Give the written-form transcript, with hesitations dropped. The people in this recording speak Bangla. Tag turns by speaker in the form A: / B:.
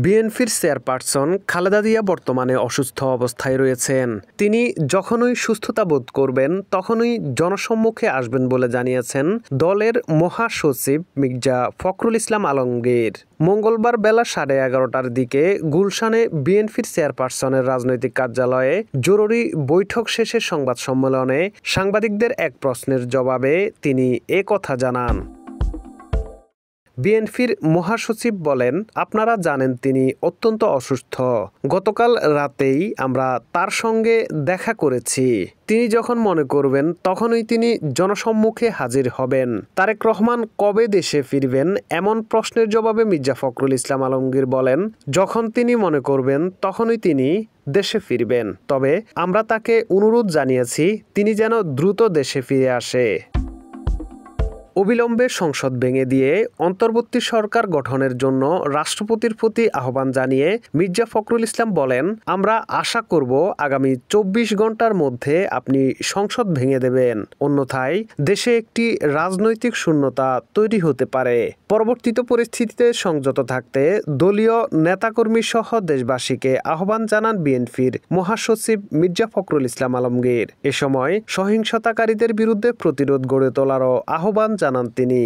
A: বিএনপির চেয়ারপারসন খালেদা জিয়া বর্তমানে অসুস্থ অবস্থায় রয়েছেন। তিনি যখনই সুস্থতা বোধ করবেন তখনই জনসম্মুখে আসবেন বলে জানিয়েছেন দলের মহাসচিব মির্জা ফখরুল ইসলাম আলমগীর। মঙ্গলবার বেলা 11:30টার দিকে গুলশানে বিএনপির চেয়ারপারসনের রাজনৈতিক কার্যালয়ে জরুরি বৈঠক শেষে সংবাদ সম্মেলনে সাংবাদিকদের এক প্রশ্নের জবাবে তিনি এ কথা জানান। বিএনপির মহাসচিব বলেন, আপনারা জানেন তিনি অত্যন্ত অসুস্থ। গতকাল রাতেই আমরা তার সঙ্গে দেখা করেছি। তিনি যখন মনে করবেন তখনই তিনি জনসম্মুখে হাজির হবেন। তারেক রহমান কবে দেশে ফিরবেন এমন প্রশ্নের জবাবে মির্জা ফখরুল ইসলাম আলমগীর বলেন, যখন তিনি মনে করবেন তখনই তিনি দেশে ফিরবেন। তবে আমরা তাকে অনুরোধ জানিয়েছি তিনি যেন দ্রুত দেশে ফিরে আসে। অবিলম্বে সংসদ ভেঙে দিয়ে অন্তর্বর্তী সরকার গঠনের জন্য রাষ্ট্রপতির প্রতি আহ্বান জানিয়ে মির্জা ফখরুল ইসলাম বলেন, আমরা আশা করব আগামী 24 ঘন্টার মধ্যে আপনি সংসদ ভেঙে দেবেন, অন্যথায় দেশে একটি রাজনৈতিক শূন্যতা তৈরি হতে পারে। পরবর্তীত পরিস্থিতিতে সংযত থাকতে দলীয় নেতাকর্মী সহ দেশবাসীকে আহ্বান জানান বিএনপির মহাসচিব মির্জা ফখরুল ইসলাম আলমগীর। এ সময় সহিংসতাকারীদের বিরুদ্ধে প্রতিরোধ গড়ে তোলারও আহ্বান জানান তিনি।